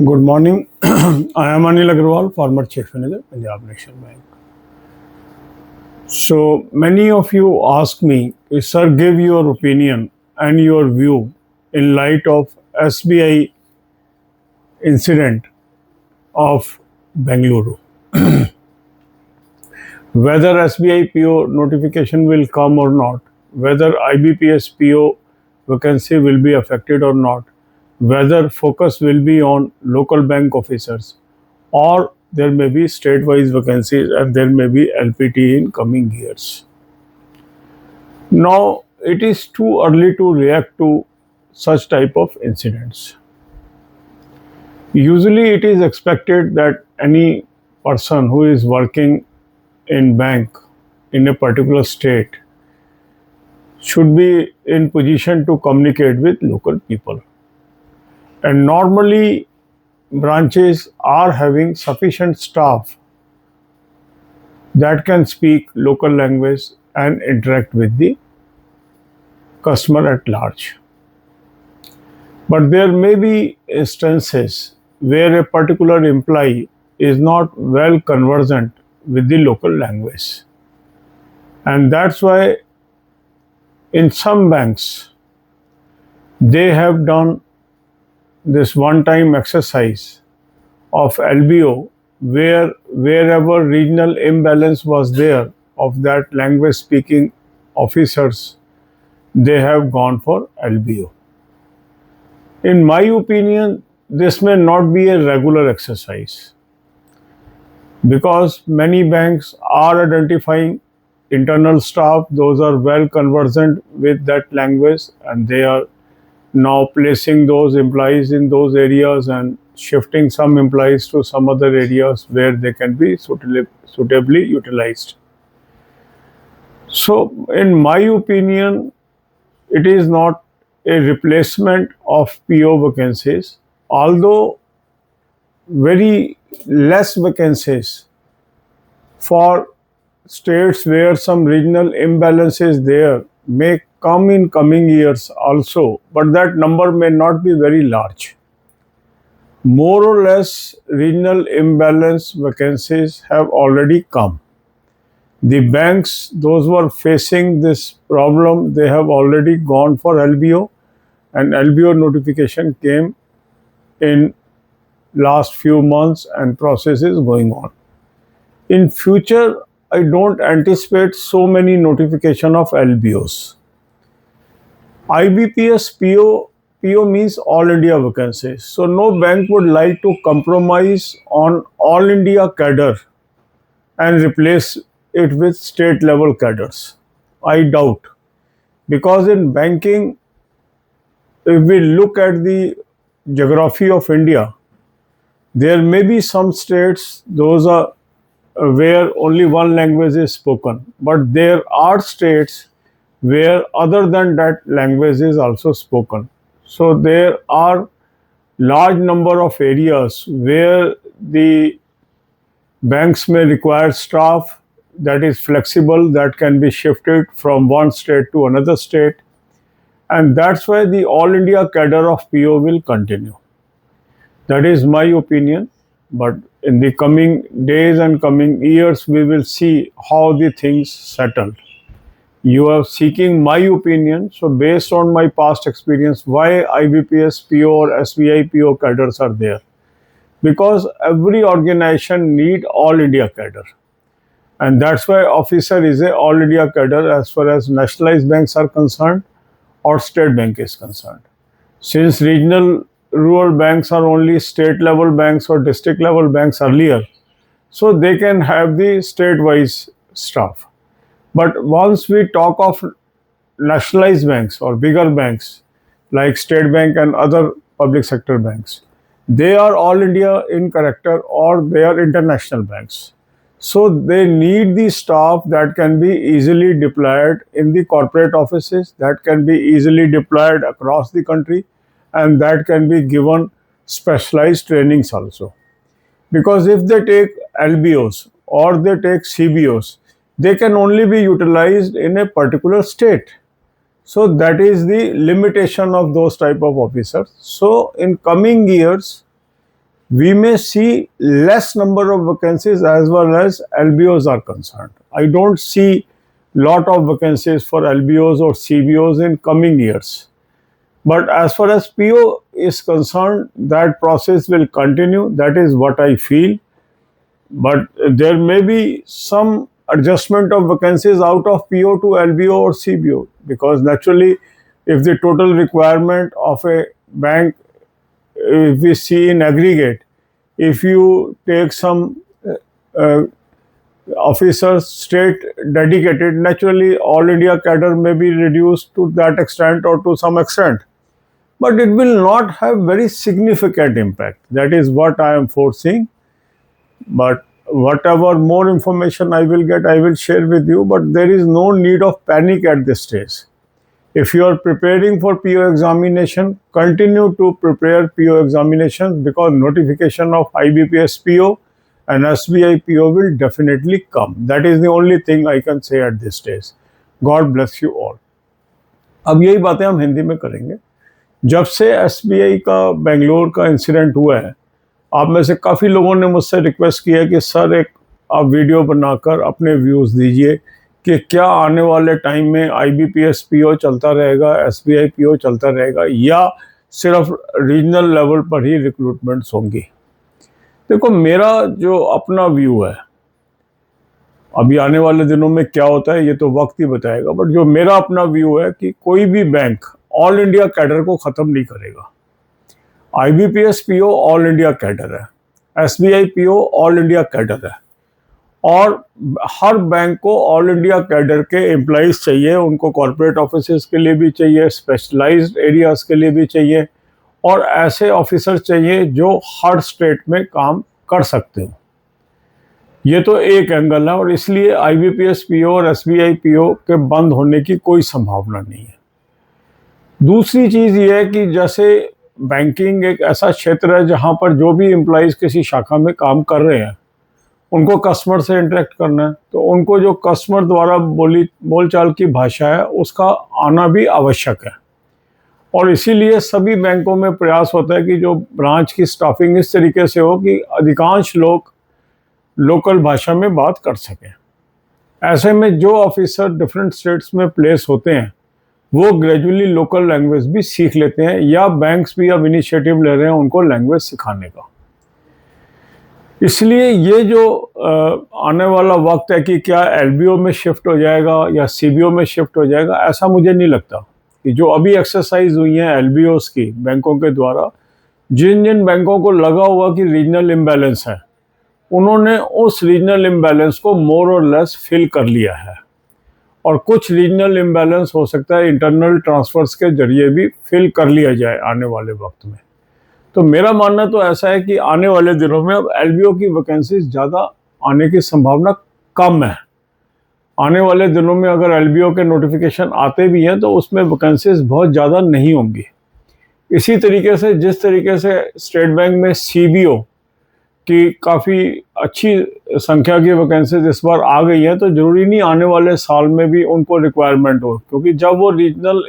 Good morning. I am Anil Agarwal, former Chief Manager, Punjab National Bank. So many of you ask me, sir, give your opinion and your view in light of SBI incident of Bengaluru. Whether SBI PO notification will come or not, whether IBPS PO vacancy will be affected or not, whether focus will be on local bank officers, or there may be state-wise vacancies and there may be LPT in coming years. Now, it is too early to react to such type of incidents. Usually, it is expected that any person who is working in bank in a particular state should be in position to communicate with local people. And normally, branches are having sufficient staff that can speak local language and interact with the customer at large. But there may be instances where a particular employee is not well conversant with the local language. And that's why in some banks, they have done this one-time exercise of LBO where wherever regional imbalance was there of that language speaking officers, they have gone for LBO. In my opinion, this may not be a regular exercise because many banks are identifying internal staff, those are well conversant with that language, and they are now placing those employees in those areas and shifting some employees to some other areas where they can be suitably utilized. So, in my opinion, it is not a replacement of PO vacancies, although very less vacancies for states where some regional imbalance is there may come in coming years also, but that number may not be very large. More or less regional imbalance vacancies have already come. The banks, those who are facing this problem, they have already gone for LBO, and LBO notification came in last few months and process is going on. In future, I don't anticipate so many notification of LBOs. IBPS PO means all India vacancies. So no bank would like to compromise on all India cadre and replace it with state level cadres. I doubt. Because in banking, if we look at the geography of India, there may be some states, those are where only one language is spoken, but there are states where other than that language is also spoken. So there are large number of areas where the banks may require staff that is flexible, that can be shifted from one state to another state, and that's why the all India cadre of PO will continue. That is my opinion, but in the coming days and coming years, we will see how the things settle. You are seeking my opinion, so based on my past experience, why IBPS PO or SBI PO cadres are there? Because every organization need all India cadre, and that's why officer is a all India cadre as far as nationalized banks are concerned or state bank is concerned. Since regional rural banks are only state level banks or district level banks earlier, so they can have the state-wise staff. But once we talk of nationalized banks or bigger banks like State Bank and other public sector banks, they are all India in character or they are international banks. So they need the staff that can be easily deployed in the corporate offices, that can be easily deployed across the country, and that can be given specialized trainings also. Because if they take LBOs or they take CBOs, they can only be utilized in a particular state. So that is the limitation of those type of officers. So in coming years, we may see less number of vacancies as well as LBOs are concerned. I don't see lot of vacancies for LBOs or CBOs in coming years. But as far as PO is concerned, that process will continue. That is what I feel. But there may be some adjustment of vacancies out of PO to LBO or CBO, because naturally, if the total requirement of a bank, if we see in aggregate, if you take some uh, officers state dedicated, naturally all India cadre may be reduced to that extent or to some extent, but it will not have very significant impact. That is what I am foreseeing. But whatever more information I will get, I will share with you. But there is no need of panic at this stage. If you are preparing for PO examination, continue to prepare PO examinations, because notification of IBPS PO and SBI PO will definitely come. That is the only thing I can say at this stage. God bless you all. अब यही बातें हम हिंदी में करेंगे। जब से SBI का बेंगलोर का इंसिडेंट हुआ है, आप में से काफ़ी लोगों ने मुझसे रिक्वेस्ट किया कि सर एक आप वीडियो बनाकर अपने व्यूज़ दीजिए कि क्या आने वाले टाइम में IBPS PO चलता रहेगा, SBI PO चलता रहेगा, या सिर्फ रीजनल लेवल पर ही रिक्रूटमेंट्स होंगी। देखो, मेरा जो अपना व्यू है, अभी आने वाले दिनों में क्या होता है ये तो वक्त ही बताएगा, बट जो मेरा अपना व्यू है कि कोई भी बैंक ऑल इंडिया कैडर को ख़त्म नहीं करेगा। IBPS PO all India cadre है, SBI PO all India cadre है, और हर बैंक को ऑल इंडिया कैडर के एम्प्लॉइज चाहिए। उनको कॉर्पोरेट ऑफिसेज के लिए भी चाहिए, स्पेशलाइज्ड एरियाज़ के लिए भी चाहिए, और ऐसे ऑफिसर चाहिए जो हर स्टेट में काम कर सकते हो। ये तो एक एंगल है, और इसलिए IBPS PO और SBI PO के बंद होने की कोई संभावना नहीं है। दूसरी चीज़ ये है कि जैसे बैंकिंग एक ऐसा क्षेत्र है जहाँ पर जो भी एम्प्लॉइज़ किसी शाखा में काम कर रहे हैं, उनको कस्टमर से इंटरेक्ट करना है, तो उनको जो कस्टमर द्वारा बोलचाल की भाषा है उसका आना भी आवश्यक है। और इसीलिए सभी बैंकों में प्रयास होता है कि जो ब्रांच की स्टाफिंग इस तरीके से हो कि अधिकांश लोग लोकल भाषा में बात कर सकें। ऐसे में जो ऑफिसर डिफरेंट स्टेट्स में प्लेस होते हैं वो ग्रेजुअली लोकल लैंग्वेज भी सीख लेते हैं, या बैंक्स भी अब इनिशिएटिव ले रहे हैं उनको लैंग्वेज सिखाने का। इसलिए ये जो आने वाला वक्त है कि क्या LBO में शिफ्ट हो जाएगा या CBO में शिफ्ट हो जाएगा, ऐसा मुझे नहीं लगता। कि जो अभी एक्सरसाइज हुई हैं LBOs की बैंकों के द्वारा, जिन जिन बैंकों को लगा हुआ कि रीजनल इम्बैलेंस है, उन्होंने उस रीजनल इम्बैलेंस को मोर और लेस फिल कर लिया है, और कुछ रीजनल इम्बैलेंस हो सकता है इंटरनल ट्रांसफर्स के जरिए भी फिल कर लिया जाए आने वाले वक्त में। तो मेरा मानना तो ऐसा है कि आने वाले दिनों में अब LBO की वैकेंसीज ज़्यादा आने की संभावना कम है। आने वाले दिनों में अगर LBO के नोटिफिकेशन आते भी हैं तो उसमें वैकेंसीज बहुत ज़्यादा नहीं होंगी। इसी तरीके से जिस तरीके से स्टेट बैंक में CBO की काफ़ी अच्छी संख्या की वैकेंसीज इस बार आ गई हैं, तो ज़रूरी नहीं आने वाले साल में भी उनको रिक्वायरमेंट हो, क्योंकि जब वो रीजनल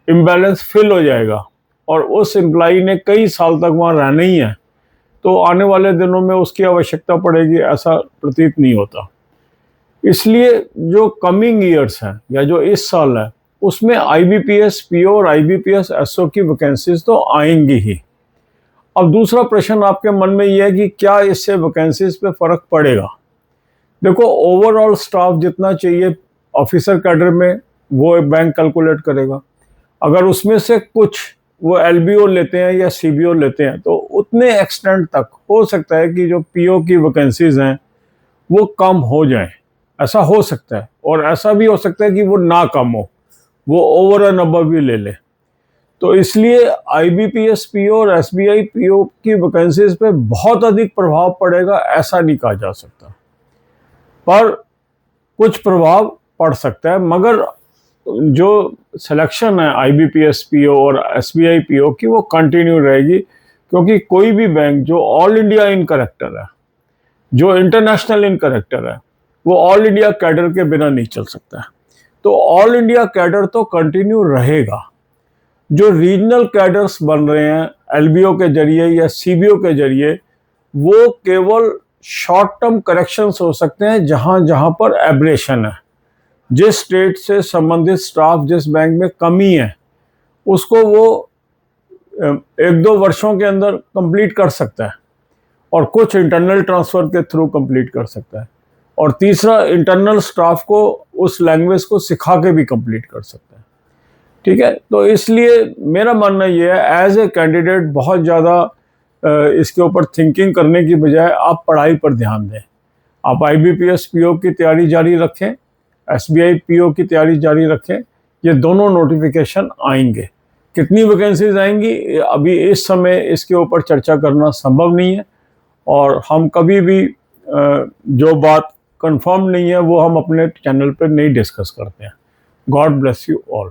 इम्बैलेंस फिल हो जाएगा और उस एम्प्लॉई ने कई साल तक वहाँ रहना ही है, तो आने वाले दिनों में उसकी आवश्यकता पड़ेगी, ऐसा प्रतीत नहीं होता। इसलिए जो कमिंग ईयर्स हैं या जो इस साल है उसमें IBPS PO और IBPS SO की वैकेंसीज तो आएंगी ही। अब दूसरा प्रश्न आपके मन में ये है कि क्या इससे वैकेंसीज पे फ़र्क पड़ेगा। देखो, ओवरऑल स्टाफ जितना चाहिए ऑफिसर कैडर में वो बैंक कैलकुलेट करेगा। अगर उसमें से कुछ वो LBO लेते हैं या CBO लेते हैं तो उतने एक्सटेंट तक हो सकता है कि जो PO की वैकेंसीज हैं वो कम हो जाएं। ऐसा हो सकता है, और ऐसा भी हो सकता है कि वो ना कम हो, वो ओवर एंड अबव भी ले ले। तो इसलिए IBPS PO और SBI PO की वैकेंसीज पे बहुत अधिक प्रभाव पड़ेगा ऐसा नहीं कहा जा सकता, पर कुछ प्रभाव पड़ सकता है। मगर जो सिलेक्शन है IBPS PO और SBI PO की वो कंटिन्यू रहेगी, क्योंकि कोई भी बैंक जो ऑल इंडिया इन करेक्टर है, जो इंटरनेशनल इन करेक्टर है, वो ऑल इंडिया कैडर के बिना नहीं चल सकता है। तो ऑल इंडिया कैडर तो कंटिन्यू रहेगा। जो रीजनल कैडर्स बन रहे हैं एलबीओ के जरिए या सीबीओ के जरिए, वो केवल शॉर्ट टर्म करेक्शंस हो सकते हैं जहां जहां पर एब्रेशन है। जिस स्टेट से संबंधित स्टाफ जिस बैंक में कमी है उसको वो 1-2 वर्षों के अंदर कंप्लीट कर सकता है, और कुछ इंटरनल ट्रांसफ़र के थ्रू कंप्लीट कर सकता है, और तीसरा इंटरनल स्टाफ को उस लैंग्वेज को सिखा के भी कंप्लीट कर सकता है। ठीक है, तो इसलिए मेरा मानना ये है, एज ए कैंडिडेट बहुत ज़्यादा इसके ऊपर थिंकिंग करने की बजाय आप पढ़ाई पर ध्यान दें। आप IBPS PO की तैयारी जारी रखें, SBI PO की तैयारी जारी रखें। ये दोनों नोटिफिकेशन आएंगे। कितनी वैकेंसीज आएंगी अभी इस समय इसके ऊपर चर्चा करना संभव नहीं है, और हम कभी भी जो बात कंफर्म नहीं है वो हम अपने चैनल पर नहीं डिस्कस करते हैं। God bless you all.